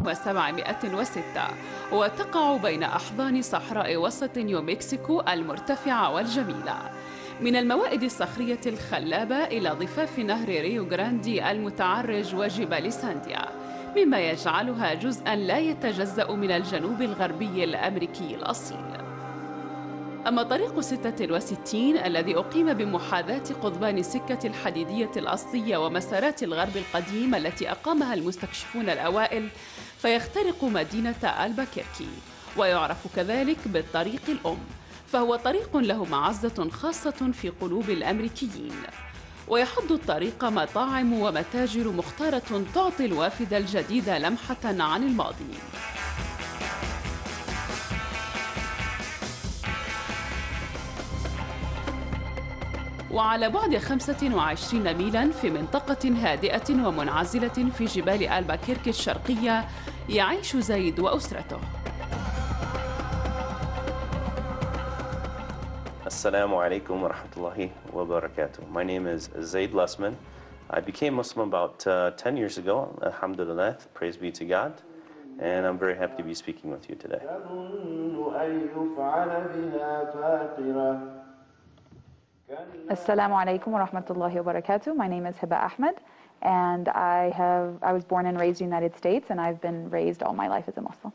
1706 وتقع بين أحضان صحراء وسط نيومكسيكو المرتفعة والجميلة. من الموائد الصخرية الخلابة إلى ضفاف نهر ريو جراندي المتعرج وجبال سانديا، مما يجعلها جزءاً لا يتجزأ من الجنوب الغربي الأمريكي الأصيل. أما طريق 66 الذي أقيم بمحاذاة قضبان السكة الحديدية الأصلية ومسارات الغرب القديم التي أقامها المستكشفون الأوائل، فيخترق مدينة ألباكيركي، ويعرف كذلك بالطريق الأم، فهو طريق له معزة خاصة في قلوب الأمريكيين. ويحض الطريق مطاعم ومتاجر مختارة تعطي الوافد الجديد لمحة عن الماضي. وعلى بعد 25 ميلاً في منطقة هادئة ومنعزلة في جبال ألباكيركي الشرقية يعيش زيد وأسرته. Assalamu alaikum wa rahmatullahi wa barakatuh. My name is Zaid Lesman. I became Muslim about 10 years ago, alhamdulillah, praise be to God, and I'm very happy to be speaking with you today. Assalamu alaikum wa rahmatullahi wa barakatuh. My name is Hiba Ahmed, and I was born and raised in the United States, and I've been raised all my life as a Muslim.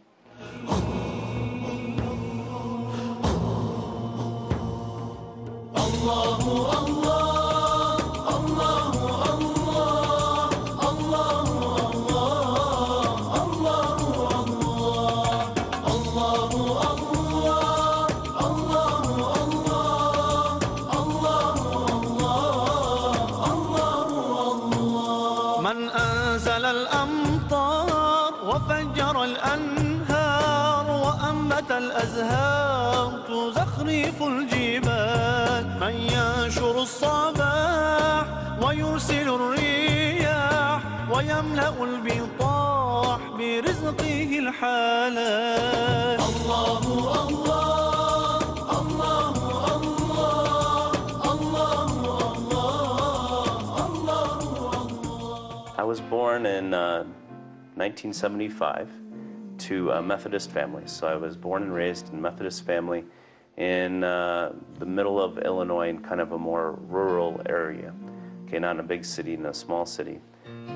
من أنزل الأمطار وفجر الأنهار وأنبت الأزهار تزخرف الجبال من ينشر الصباح ويرسل الرياح ويملأ البطاح برزقه الحلال. الله الله الله I was born in 1975 to a Methodist family. So I was born and raised in a Methodist family in the middle of Illinois, in kind of a more rural area. Okay, not in a big city, in a small city.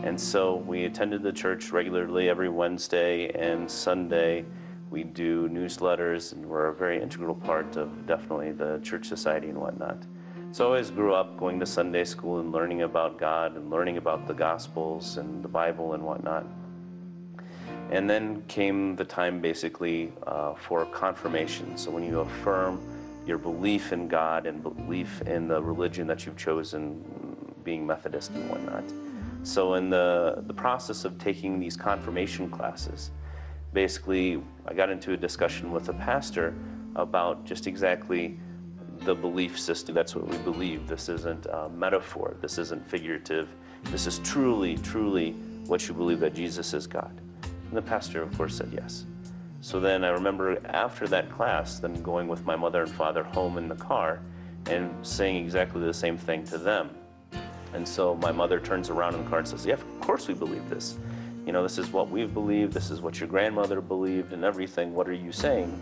And so we attended the church regularly every Wednesday and Sunday. We do newsletters, and we're a very integral part of definitely the church society and whatnot. So I always grew up going to Sunday school and learning about God and learning about the Gospels and the Bible and whatnot. And then came the time basically for confirmation. So when you affirm your belief in God and belief in the religion that you've chosen, being Methodist and whatnot. So in the process of taking these confirmation classes, basically I got into a discussion with a pastor about just exactly the belief system. That's what we believe. This isn't a metaphor. This isn't figurative. This is truly, truly what you believe, that Jesus is God. And the pastor, of course, said yes. So then I remember after that class, then going with my mother and father home in the car and saying exactly the same thing to them. And so my mother turns around in the car and says, yeah, of course we believe this. You know, this is what we've believed. This is what your grandmother believed and everything. What are you saying?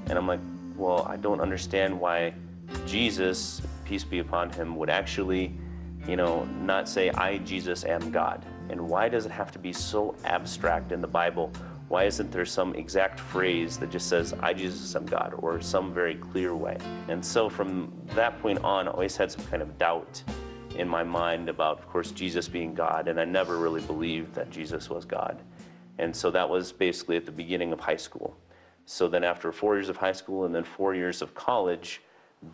And I'm like, well, I don't understand why Jesus, peace be upon him, would actually, you know, not say, I, Jesus, am God. And why does it have to be so abstract in the Bible? Why isn't there some exact phrase that just says, I, Jesus, am God, or some very clear way? And so from that point on, I always had some kind of doubt in my mind about, of course, Jesus being God, and I never really believed that Jesus was God. And so that was basically at the beginning of high school. So then after 4 years of high school and then 4 years of college,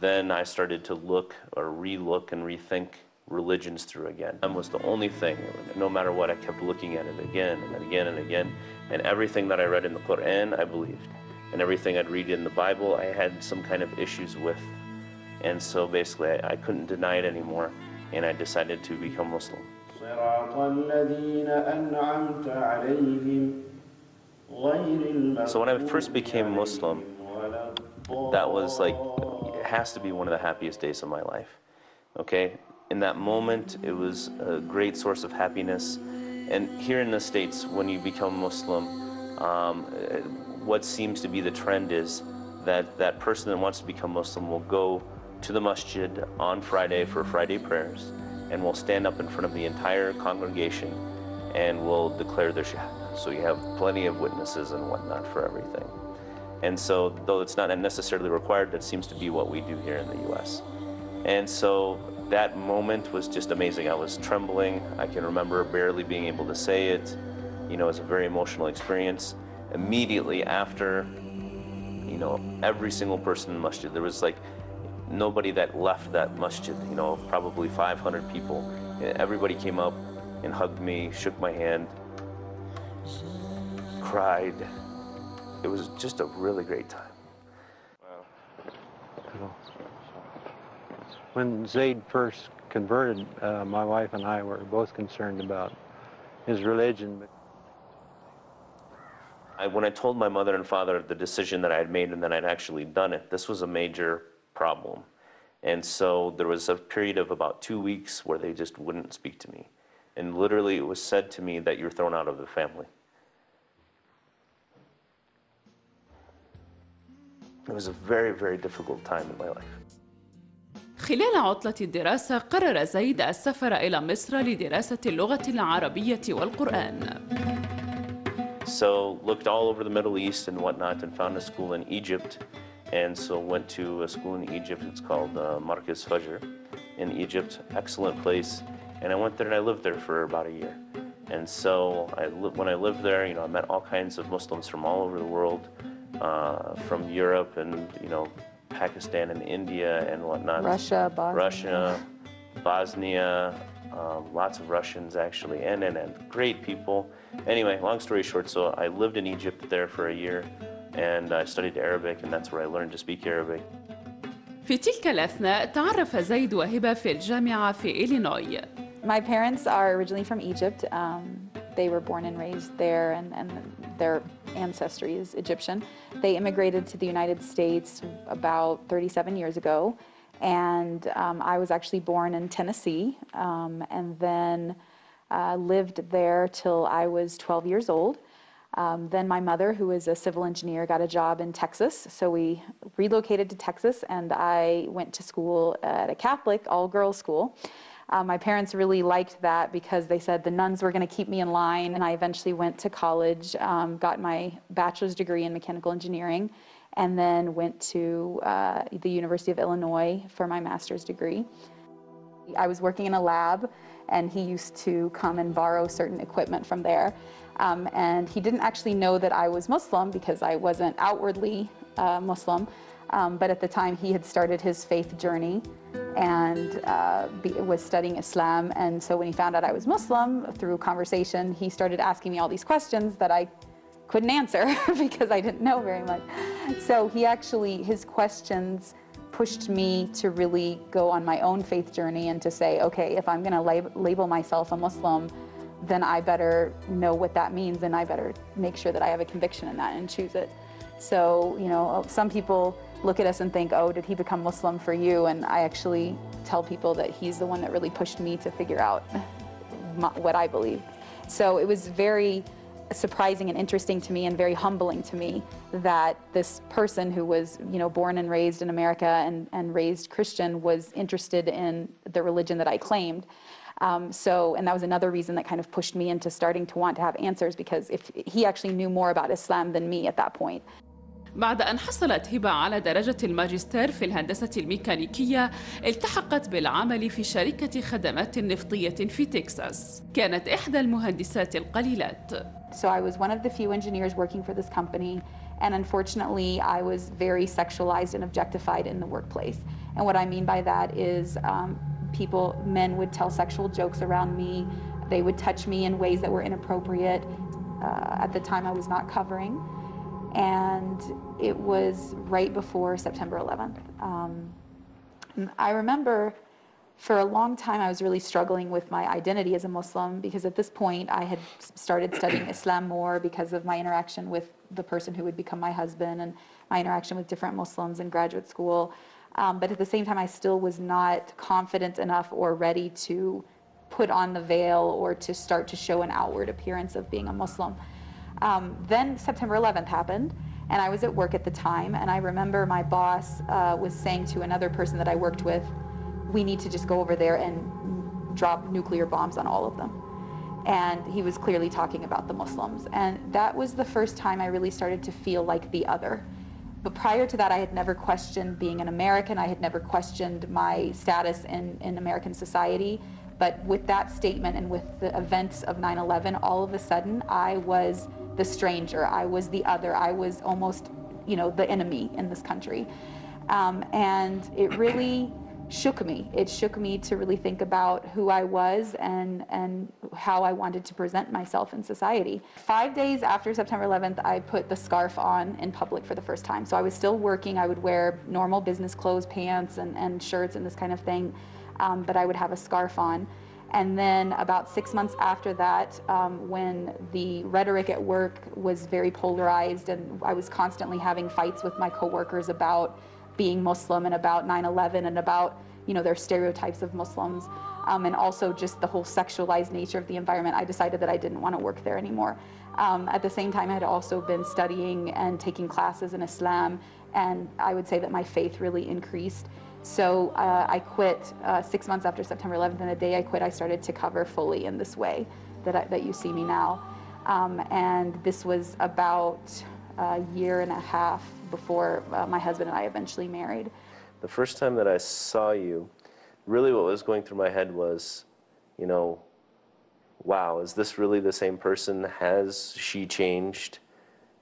then I started to look or re-look and rethink religions through again. Islam was the only thing, no matter what, I kept looking at it again and again and again. And everything that I read in the Quran, I believed. And everything I'd read in the Bible, I had some kind of issues with. And so basically, I couldn't deny it anymore, and I decided to become Muslim. So when I first became Muslim, that was like, it has to be one of the happiest days of my life. Okay? In that moment, it was a great source of happiness. And here in the States, when you become Muslim, What seems to be the trend is that that person that wants to become Muslim will go to the masjid on Friday for Friday prayers and will stand up in front of the entire congregation and will declare their shahada. So you have plenty of witnesses and whatnot for everything. And so, though it's not necessarily required, that seems to be what we do here in the U.S. And so that moment was just amazing. I was trembling. I can remember barely being able to say it. You know, it was a very emotional experience. Immediately after, you know, every single person in the masjid, there was like nobody that left that masjid, you know, probably 500 people. Everybody came up and hugged me, shook my hand, cried. It was just a really great time. Wow. When Zaid first converted, my wife and I were both concerned about his religion. When I told my mother and father the decision that I had made and that I'd actually done it, this was a major problem. And so there was a period of about 2 weeks where they just wouldn't speak to me. And literally it was said to me that you're thrown out of the family. It was a very, very difficult time in my life. خلال عطلة الدراسة قرر زيد السفر إلى مصر لدراسة اللغة العربية والقرآن. So looked all over the Middle East and whatnot and found a school in Egypt. And so went to a school in Egypt. It's called Markaz Fajr in Egypt. Excellent place. And I went there and I lived there for about a year. And so when I lived there, you know, I met all kinds of Muslims from all over the world, from Europe and, you know, Pakistan and India and whatnot. Russia, Bosnia, lots of Russians actually, and great people. Anyway, long story short, so I lived in Egypt there for a year, and I studied Arabic, and that's where I learned to speak Arabic. في تلك الأثناء تعرف زيد وهبة في الجامعة في إلينوي. My parents are originally from Egypt. They were born and raised there, and their ancestry is Egyptian. They immigrated to the United States about 37 years ago, and I was actually born in Tennessee, and then lived there till I was 12 years old. Then my mother, who is a civil engineer, got a job in Texas, so we relocated to Texas, and I went to school at a Catholic all-girls school. My parents really liked that because they said the nuns were going to keep me in line, and I eventually went to college, got my bachelor's degree in mechanical engineering, and then went to the University of Illinois for my master's degree. I was working in a lab, and he used to come and borrow certain equipment from there. And he didn't actually know that I was Muslim because I wasn't outwardly Muslim. But at the time, he had started his faith journey and was studying Islam. And so when he found out I was Muslim, through conversation, he started asking me all these questions that I couldn't answer because I didn't know very much. So his questions pushed me to really go on my own faith journey and to say, okay, if I'm going to label myself a Muslim, then I better know what that means, and I better make sure that I have a conviction in that and choose it. So, you know, some people look at us and think, oh, did he become Muslim for you? And I actually tell people that he's the one that really pushed me to figure out what I believe. So it was very surprising and interesting to me and very humbling to me that this person who was, you know, born and raised in America and raised Christian was interested in the religion that I claimed. And that was another reason that kind of pushed me into starting to want to have answers, because if he actually knew more about Islam than me at that point. بعد أن حصلت هبة على درجة الماجستير في الهندسة الميكانيكية، التحقت بالعمل في شركة خدمات نفطية في تكساس. كانت إحدى المهندسات القليلات. So I was one of the few engineers working for this company, and unfortunately I was very sexualized and objectified in the workplace. And what I mean by that is men would tell sexual jokes around me. They would touch me in ways that were inappropriate. At the time I was not covering. And it was right before September 11th. I remember for a long time I was really struggling with my identity as a Muslim, because at this point I had started studying Islam more because of my interaction with the person who would become my husband and my interaction with different Muslims in graduate school. But at the same time I still was not confident enough or ready to put on the veil or to start to show an outward appearance of being a Muslim. Then September 11th happened, and I was at work at the time, and I remember my boss was saying to another person that I worked with, we need to just go over there and drop nuclear bombs on all of them. And he was clearly talking about the Muslims. And that was the first time I really started to feel like the other. But prior to that, I had never questioned being an American. I had never questioned my status in American society. But with that statement and with the events of 9/11, all of a sudden, I was the stranger. I was the other. I was almost, you know, the enemy in this country. And it really shook me. It shook me to really think about who I was and how I wanted to present myself in society. 5 days after September 11th, I put the scarf on in public for the first time. So I was still working. I would wear normal business clothes, pants and shirts and this kind of thing, but I would have a scarf on. And then about 6 months after that, when the rhetoric at work was very polarized and I was constantly having fights with my coworkers about being Muslim and about 9/11 and about, you know, their stereotypes of Muslims, and also just the whole sexualized nature of the environment, I decided that I didn't want to work there anymore. At the same time, I had also been studying and taking classes in Islam, and I would say that my faith really increased. So I quit 6 months after September 11th, and the day I quit, I started to cover fully in this way that you see me now. And this was about a year and a half before my husband and I eventually married. The first time that I saw you, really what was going through my head was, you know, wow, is this really the same person? Has she changed?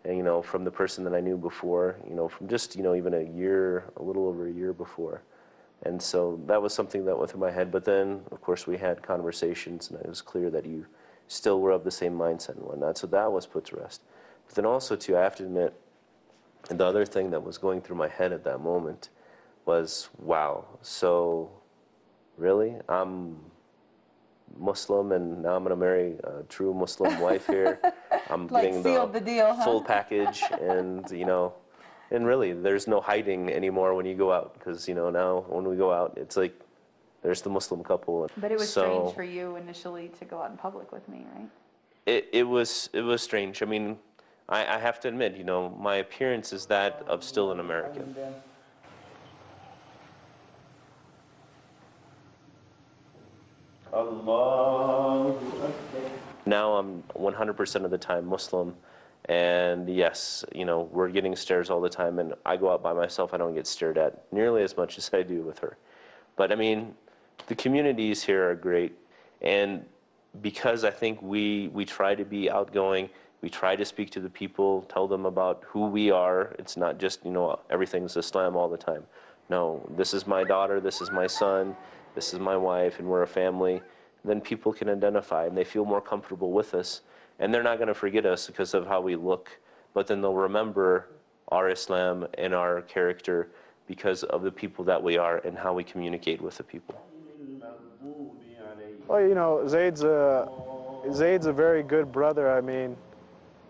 And, you know, from the person that I knew before, you know, from just, you know, even a year, a little over a year before. And so that was something that went through my head. But then, of course, we had conversations, and it was clear that you still were of the same mindset and whatnot. So that was put to rest. But then also, too, I have to admit, the other thing that was going through my head at that moment was, wow, so really? I'm Muslim, and now I'm going to marry a true Muslim wife here. I'm Like getting sealed the deal, huh? full package, and, you know, and really, there's no hiding anymore when you go out, because, you know, now when we go out, it's like there's the Muslim couple. But it was so, strange for you initially to go out in public with me, right? It was strange. I mean, I have to admit, you know, my appearance is that of still an American. Now I'm 100% of the time Muslim, and yes, you know, we're getting stares all the time, and I go out by myself, I don't get stared at nearly as much as I do with her. But I mean, the communities here are great, and because I think we try to be outgoing, we try to speak to the people, tell them about who we are. It's not just, you know, everything's Islam all the time. No, this is my daughter, this is my son, this is my wife, and we're a family. Then people can identify, and they feel more comfortable with us. And they're not going to forget us because of how we look, but then they'll remember our Islam and our character because of the people that we are and how we communicate with the people. Well, you know, Zaid's a very good brother. I mean,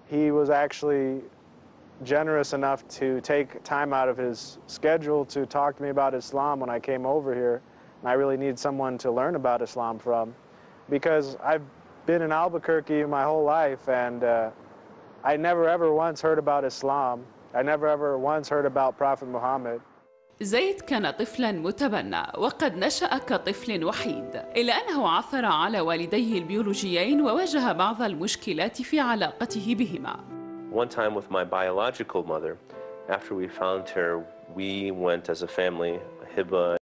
he was actually generous enough to take time out of his schedule to talk to me about Islam when I came over here. And I really need someone to learn about Islam from, because I've been in Albuquerque my whole life, and I never ever once heard about Islam. I never ever once heard about Prophet Muhammad. زيد كان طفلا متبنى وقد نشأ كطفل وحيد، إلا أنه عثر على والديه البيولوجيين وواجه بعض المشكلات في علاقته بهما. One time with my biological mother, after we found her, we went as a family, Hiba